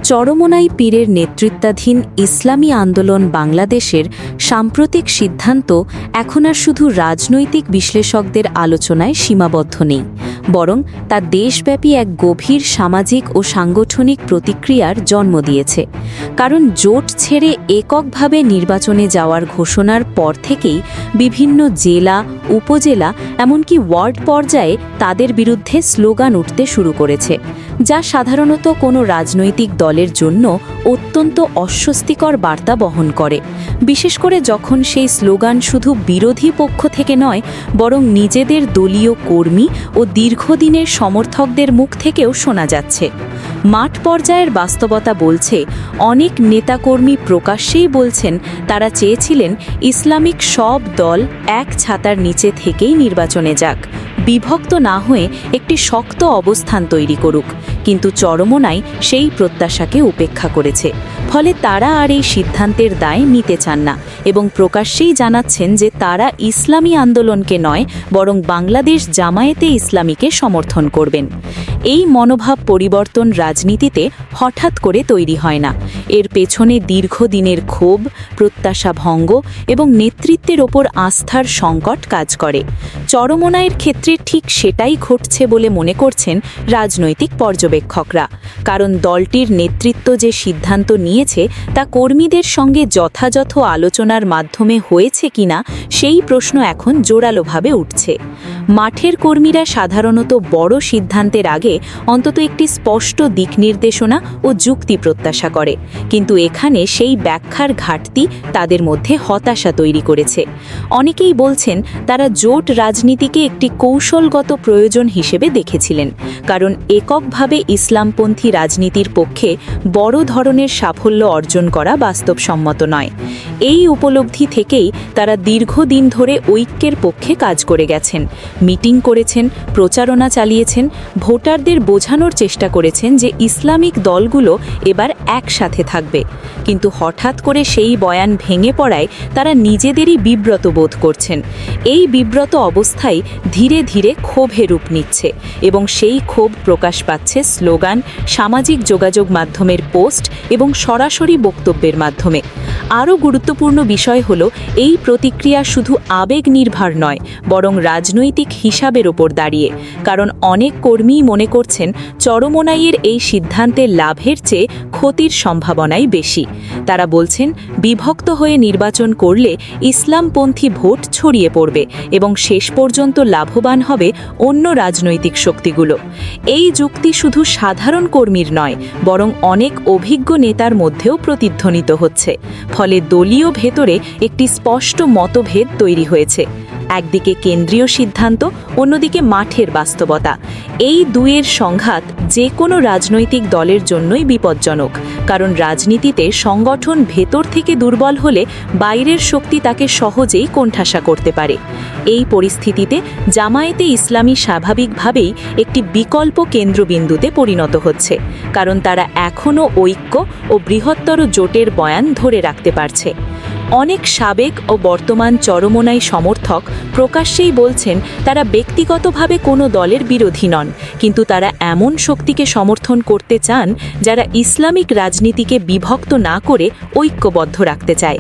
চরমোনাই পীরের নেতৃত্বাধীন ইসলামী আন্দোলন বাংলাদেশের সাম্প্রতিক সিদ্ধান্ত এখন আর শুধু রাজনৈতিক বিশ্লেষকদের আলোচনায় সীমাবদ্ধ নেই, বরং তা দেশব্যাপী এক গভীর সামাজিক ও সাংগঠনিক প্রতিক্রিয়ার জন্ম দিয়েছে। কারণ জোট ছেড়ে এককভাবে নির্বাচনে যাওয়ার ঘোষণার পর থেকেই বিভিন্ন জেলা, উপজেলা এমনকি ওয়ার্ড পর্যায়ে তাদের বিরুদ্ধে স্লোগান উঠতে শুরু করেছে, যা সাধারণত কোনো রাজনৈতিক দলের জন্য অত্যন্ত অস্বস্তিকর বার্তা বহন করে, বিশেষ করে যখন সেই স্লোগান শুধু বিরোধী পক্ষ থেকে নয়, বরং নিজেদের দলীয় কর্মী ও দীর্ঘদিনের সমর্থকদের মুখ থেকেও শোনা যাচ্ছে। মাঠ পর্যায়ের বাস্তবতা বলছে, অনেক নেতাকর্মী প্রকাশ্যেই বলছেন তারা চেয়েছিলেন ইসলামিক সব দল এক ছাতার নিচে থেকেই নির্বাচনে যাক, বিভক্ত না হয়ে একটি শক্ত অবস্থান তৈরি করুক। কিন্তু চরমোনাই সেই প্রত্যাশাকে উপেক্ষা করেছে। ফলে তারা আর এই সিদ্ধান্তের দায় নিতে চান না এবং প্রকাশ্যেই জানাচ্ছেন যে তারা ইসলামী আন্দোলনকে নয়, বরং বাংলাদেশ জামায়াতে ইসলামীকে সমর্থন করবেন। এই মনোভাব পরিবর্তন রাজনীতিতে হঠাৎ করে তৈরি হয় না। এর পেছনে দীর্ঘদিনের ক্ষোভ, প্রত্যাশা ভঙ্গ এবং নেতৃত্বের ওপর আস্থার সংকট কাজ করে। চরমোনাইয়ের ক্ষেত্রে ঠিক সেটাই ঘটছে বলে মনে করছেন রাজনৈতিক পর্যবেক্ষকরা। কারণ দলটির নেতৃত্ব যে সিদ্ধান্ত নিয়েছে তা কর্মীদের সঙ্গে যথাযথ আলোচনার মাধ্যমে হয়েছে কিনা সেই প্রশ্ন এখন জোরালোভাবে উঠছে। মাঠের কর্মীরা সাধারণত বড় সিদ্ধান্তের আগে অন্তত একটি স্পষ্ট দিক নির্দেশনা ও যুক্তি প্রত্যাশা করে, কিন্তু এখানে সেই ব্যাখ্যার ঘাটতি তাদের মধ্যে হতাশা তৈরি করেছে। অনেকেই বলছেন তারা জোট রাজনীতিকে একটি কৌশলগত প্রয়োজন হিসেবে দেখেছিলেন, কারণ এককভাবে ইসলামপন্থী রাজনীতির পক্ষে বড় ধরনের সাফল্য অর্জন করা বাস্তবসম্মত নয়। এই উপলব্ধি থেকেই তারা দীর্ঘদিন ধরে ঐক্যের পক্ষে কাজ করে গেছেন, মিটিং করেছেন, প্রচারণা চালিয়েছেন, ভোটারদের বোঝানোর চেষ্টা করেছেন যে ইসলামিক দলগুলো এবার একসাথে থাকবে। কিন্তু হঠাৎ করে সেই বয়ান ভেঙে পড়ায় তারা নিজেদেরই বিব্রত বোধ করছেন। এই বিব্রত অবস্থায় ধীরে ধীরে ক্ষোভে রূপ নিচ্ছে এবং সেই ক্ষোভ প্রকাশ পাচ্ছে স্লোগান, সামাজিক যোগাযোগ মাধ্যমের পোস্ট এবং সরাসরি বক্তব্যের মাধ্যমে। আরও গুরুত্বপূর্ণ বিষয় হল, এই প্রতিক্রিয়া শুধু আবেগ নির্ভর নয়, বরং রাজনৈতিক হিসাবের ওপর দাঁড়িয়ে। কারণ অনেক কর্মীই মনে করছেন চরমোনাইয়ের এই সিদ্ধান্তের লাভের চেয়ে ক্ষতির সম্ভাবনাই বেশি। তারা বলছেন বিভক্ত হয়ে নির্বাচন করলে ইসলামপন্থী ভোট ছড়িয়ে পড়বে এবং শেষ পর্যন্ত লাভবান হবে অন্য রাজনৈতিক শক্তিগুলো। এই যুক্তি শুধু সাধারণ কর্মীর নয়, বরং অনেক অভিজ্ঞ নেতার মধ্যেও প্রতিধ্বনিত হচ্ছে। ফলে দলীয় ভেতরে একটি স্পষ্ট মতভেদ তৈরি হয়েছে। একদিকে কেন্দ্রীয় সিদ্ধান্ত, অন্যদিকে মাঠের বাস্তবতা। এই দুয়ের সংঘাত যে কোনো রাজনৈতিক দলের জন্যই বিপজ্জনক, কারণ রাজনীতিতে সংগঠন ভেতর থেকে দুর্বল হলে বাইরের শক্তি তাকে সহজেই কোণঠাসা করতে পারে। এই পরিস্থিতিতে জামায়াতে ইসলামী স্বাভাবিকভাবেই একটি বিকল্প কেন্দ্রবিন্দুতে পরিণত হচ্ছে, কারণ তারা এখনও ঐক্য ও বৃহত্তর জোটের বয়ান ধরে রাখতে পারছে। অনেক সাবেক ও বর্তমান চরমোনাই সমর্থক প্রকাশ্যেই বলছেন তারা ব্যক্তিগতভাবে কোনো দলের বিরোধী নন, কিন্তু তারা এমন শক্তিকে সমর্থন করতে চান যারা ইসলামিক রাজনীতিকে বিভক্ত না করে ঐক্যবদ্ধ রাখতে চায়।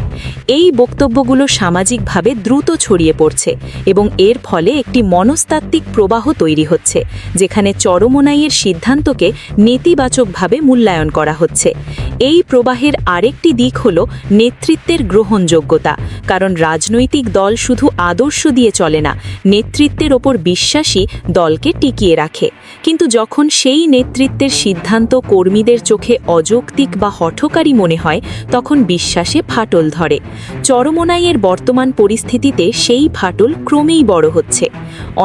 এই বক্তব্যগুলো সামাজিকভাবে দ্রুত ছড়িয়ে পড়ছে এবং এর ফলে একটি মনস্তাত্ত্বিক প্রবাহ তৈরি হচ্ছে, যেখানে চরমোনাইয়ের সিদ্ধান্তকে নেতিবাচকভাবে মূল্যায়ন করা হচ্ছে। এই প্রবাহের আরেকটি দিক হল নেতৃত্বের গ্রহণযোগ্যতা, কারণ রাজনৈতিক দল শুধু আদর্শ দিয়ে চলে না, নেতৃত্বের ওপর বিশ্বাসী দলকে টিকিয়ে রাখে। কিন্তু যখন সেই নেতৃত্বের সিদ্ধান্ত কর্মীদের চোখে অযৌক্তিক বা হঠকারী মনে হয়, তখন বিশ্বাসে ফাটল ধরে। চরমোনাইয়ের বর্তমান পরিস্থিতিতে সেই ফাটল ক্রমেই বড় হচ্ছে।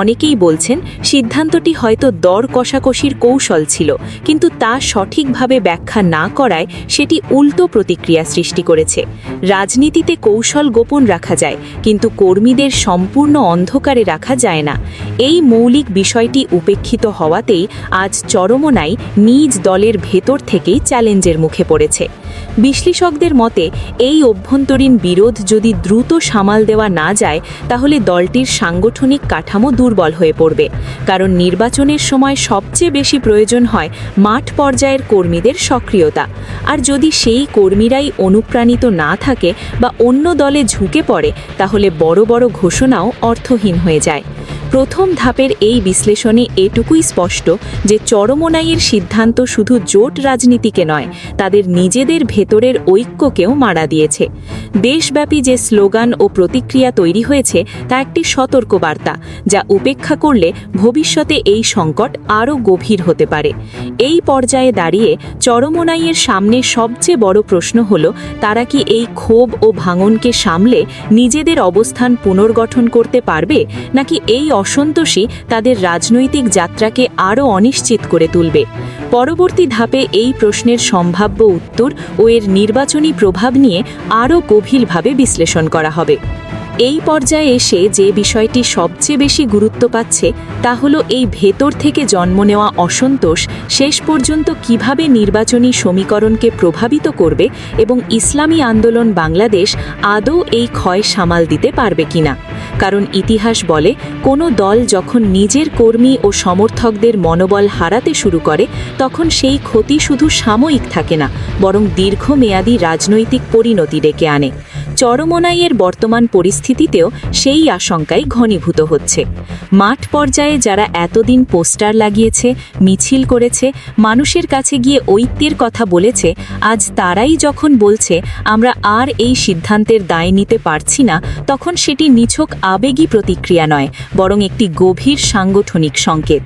অনেকেই বলছেন সিদ্ধান্তটি হয়তো দর কষাকষির কৌশল ছিল, কিন্তু তা সঠিকভাবে ব্যাখ্যা না করায় সেটি উল্টো প্রতিক্রিয়া সৃষ্টি করেছে। রাজনীতিতে কৌশল গোপন রাখা যায়, কিন্তু কর্মীদের সম্পূর্ণ অন্ধকারে রাখা যায় না। এই মৌলিক বিষয়টি উপেক্ষিত হওয়াতেই আজ চরমোনাই নিজ দলের ভেতর থেকেই চ্যালেঞ্জের মুখে পড়েছে। বিশ্লেষকদের মতে এই অভ্যন্তরীণ বিরোধ যদি দ্রুত সামাল দেওয়া না যায় তাহলে দলটির সাংগঠনিক কাঠামো দুর্বল হয়ে পড়বে, কারণ নির্বাচনের সময় সবচেয়ে বেশি প্রয়োজন হয় মাঠ পর্যায়ের কর্মীদের সক্রিয়তা। আর যদি সেই কর্মীরাই অনুপ্রাণিত না থাকে বা অন্য দলে ঝুঁকে পড়ে তাহলে বড় বড় ঘোষণাও অর্থহীন হয়ে যায়। প্রথম ধাপের এই বিশ্লেষণে এটুকুই স্পষ্ট যে চরমোনাইয়ের সিদ্ধান্ত শুধু জোট রাজনীতিকে নয়, তাদের নিজেদের ভেতরের ঐক্যকেও মাড়া দিয়েছে। দেশব্যাপী যে স্লোগান ও প্রতিক্রিয়া তৈরি হয়েছে তা একটি সতর্কবার্তা, যা উপেক্ষা করলে ভবিষ্যতে এই সংকট আরও গভীর হতে পারে। এই পর্যায়ে দাঁড়িয়ে চরমোনাইয়ের সামনে সবচেয়ে বড় প্রশ্ন হল, তারা কি এই ক্ষোভ ও ভাঙনকে সামলে নিজেদের অবস্থান পুনর্গঠন করতে পারবে, নাকি এই অসন্তোষই তাদের রাজনৈতিক যাত্রাকে আরও অনিশ্চিত করে তুলবে। পরবর্তী ধাপে এই প্রশ্নের সম্ভাব্য উত্তর ও এর নির্বাচনী প্রভাব নিয়ে আরও গভীরভাবে বিশ্লেষণ করা হবে। এই পর্যায়ে এসে যে বিষয়টি সবচেয়ে বেশি গুরুত্ব পাচ্ছে তা হলো এই ভেতর থেকে জন্ম নেওয়া অসন্তোষ শেষ পর্যন্ত কিভাবে নির্বাচনী সমীকরণকে প্রভাবিত করবে এবং ইসলামী আন্দোলন বাংলাদেশ আদৌ এই ক্ষয় সামাল দিতে পারবে কিনা। কারণ ইতিহাস বলে, কোনো দল যখন নিজের কর্মী ও সমর্থকদের মনোবল হারাতে শুরু করে তখন সেই ক্ষতি শুধু সাময়িক থাকে না, বরং দীর্ঘমেয়াদী রাজনৈতিক পরিণতি ডেকে আনে। চরমোনাইয়ের বর্তমান পরিস্থিতিতেও সেই আশঙ্কাই ঘনীভূত হচ্ছে। মাঠ পর্যায়ে যারা এতদিন পোস্টার লাগিয়েছে, মিছিল করেছে, মানুষের কাছে গিয়ে ঐক্যের কথা বলেছে, আজ তারাই যখন বলছে আমরা আর এই সিদ্ধান্তের দায় নিতে পারছি না, তখন সেটি নিছক আবেগী প্রতিক্রিয়া নয়, বরং একটি গভীর সাংগঠনিক সংকেত।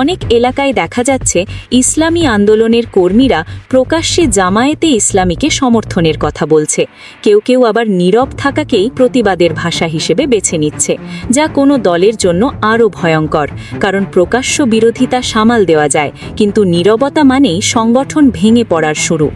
অনেক এলাকায় দেখা যাচ্ছে ইসলামী আন্দোলনের কর্মীরা প্রকাশ্যে জামায়াতে ইসলামীকে সমর্থনের কথা বলছে। কেউ কেউ আবার নীরব থাকাকেই প্রতিবাদের ভাষা হিসেবে বেছে নিচ্ছে, যা কোনো দলের জন্য আরও ভয়ঙ্কর, কারণ প্রকাশ্য বিরোধিতা সামাল দেওয়া যায়, কিন্তু নীরবতা মানেই সংগঠন ভেঙে পড়ার শুরু।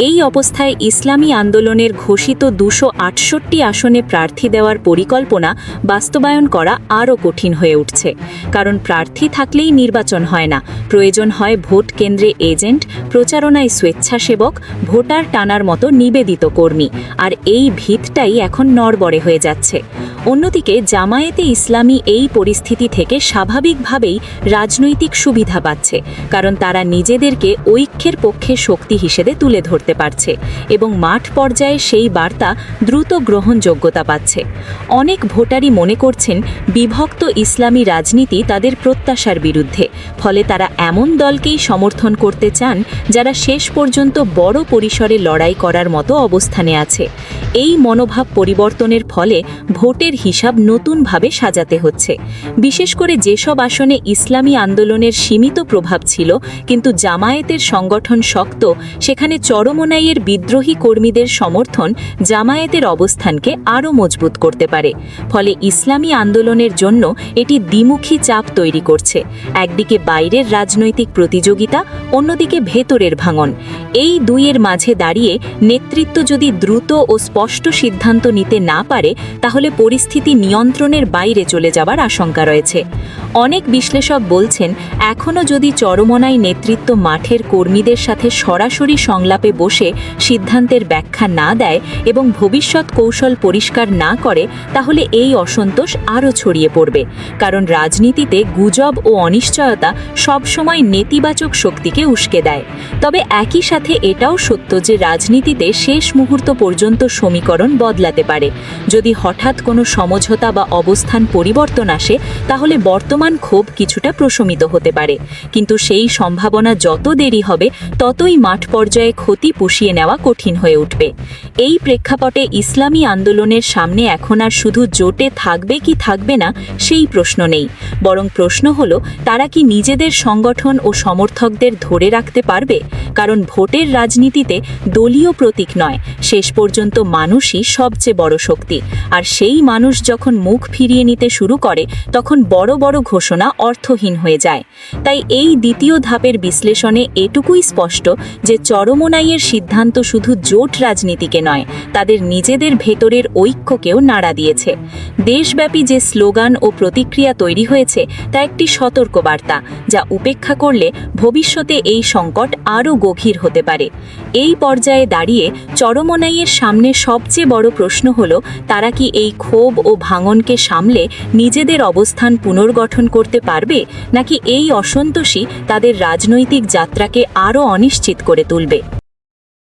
এই অবস্থায় ইসলামী আন্দোলনের ঘোষিত 268 আসনে প্রার্থী দেওয়ার পরিকল্পনা বাস্তবায়ন করা আরও কঠিন হয়ে উঠছে, কারণ প্রার্থী থাকলেই নির্বাচন হয় না, প্রয়োজন হয় ভোট কেন্দ্রে এজেন্ট, প্রচারণায় স্বেচ্ছাসেবক, ভোটার টানার মতো নিবেদিত কর্মী, আর এই ভিতটাই এখন নড়বড়ে হয়ে যাচ্ছে। অন্যদিকে জামায়াতে ইসলামী এই পরিস্থিতি থেকে স্বাভাবিকভাবেই রাজনৈতিক সুবিধা পাচ্ছে, কারণ তারা নিজেদেরকে ঐক্যের পক্ষে শক্তি হিসেবে তুলে ধরতে পারছে এবং মাঠ পর্যায়ে সেই বার্তা দ্রুত গ্রহণযোগ্যতা পাচ্ছে। অনেক ভোটারই মনে করছেন বিভক্ত ইসলামী রাজনীতি তাদের প্রত্যাশার বিরুদ্ধে, ফলে তারা এমন দলকেই সমর্থন করতে চান যারা শেষ পর্যন্ত বড় পরিসরে লড়াই করার মতো অবস্থানে আছে। এই মনোভাব পরিবর্তনের ফলে ভোটের হিসাব নতুনভাবে সাজাতে হচ্ছে। বিশেষ করে যেসব আসনে ইসলামী আন্দোলনের সীমিত প্রভাব ছিল কিন্তু জামায়াতের সংগঠন শক্ত, সেখানে চরমোনাইয়ের বিদ্রোহী কর্মীদের সমর্থন জামায়াতের অবস্থানকে আরও মজবুত করতে পারে। ফলে ইসলামী আন্দোলনের জন্য এটি দ্বিমুখী চাপ তৈরি করছে, একদিকে বাইরের রাজনৈতিক প্রতিযোগিতা, অন্যদিকে ভেতরের ভাঙন। এই দুইয়ের মাঝে দাঁড়িয়ে নেতৃত্ব যদি দ্রুত ও স্পষ্ট সিদ্ধান্ত নিতে না পারে তাহলে পরিস্থিতি নিয়ন্ত্রণের বাইরে চলে যাবার আশঙ্কা রয়েছে। অনেক বিশ্লেষক বলছেন, এখনও যদি চরমোনাই নেতৃত্ব মাঠের কর্মীদের সাথে সরাসরি সংলাপে বসে সিদ্ধান্তের ব্যাখ্যা না দেয় এবং ভবিষ্যৎ কৌশল পরিষ্কার না করে তাহলে এই অসন্তোষ আরও ছড়িয়ে পড়বে, কারণ রাজনীতিতে গুজব ও অনিশ্চয়তা সবসময় নেতিবাচক শক্তিকে উস্কে দেয়। তবে একই সাথে এটাও সত্য যে রাজনীতিতে শেষ মুহূর্ত পর্যন্ত সমীকরণ বদলাতে পারে। যদি হঠাৎ কোনো সমঝোতা বা অবস্থান পরিবর্তন আসে তাহলে বর্তমান ক্ষোভ কিছুটা প্রশমিত হতে পারে, কিন্তু সেই সম্ভাবনা যত দেরি হবে ততই মাঠ পর্যায়ে ক্ষতি পুষিয়ে নেওয়া কঠিন হয়ে উঠবে। এই প্রেক্ষাপটে ইসলামী আন্দোলনের সামনে এখন আর শুধু জোটে থাকবে কি থাকবে না সেই প্রশ্ন নেই, বরং প্রশ্ন হলো তারা কি নিজেদের সংগঠন ও সমর্থকদের ধরে রাখতে পারবে, কারণ ভোটের রাজনীতিতে দলীয় প্রতীক নয়, শেষ পর্যন্ত মানুষই সবচেয়ে বড় শক্তি। আর সেই মানুষ যখন মুখ ফিরিয়ে নিতে শুরু করে তখন বড় বড় ঘোষণা অর্থহীন হয়ে যায়। তাই এই দ্বিতীয় ধাপের বিশ্লেষণে এটুকুই স্পষ্ট যে চরমোনাইয়ের সিদ্ধান্ত শুধু জোট রাজনীতিকে নয়, তাদের নিজেদের ভেতরের ঐক্যকেও নাড়া দিয়েছে। দেশব্যাপী যে স্লোগান ও প্রতিক্রিয়া তৈরি হয়েছে তা একটি সতর্কবার্তা, যা উপেক্ষা করলে ভবিষ্যতে এই সংকট আরও গভীর হতে পারে। এই পর্যায়ে দাঁড়িয়ে চরমোনাইয়ের সামনে সবচেয়ে বড় প্রশ্ন হল, তারা কি এই ক্ষোভ ও ভাঙনকে সামলে নিজেদের অবস্থান পুনর্গঠন করতে পারবে, নাকি এই অসন্তোষই তাদের রাজনৈতিক যাত্রাকে আরও অনিশ্চিত করে তুলবে।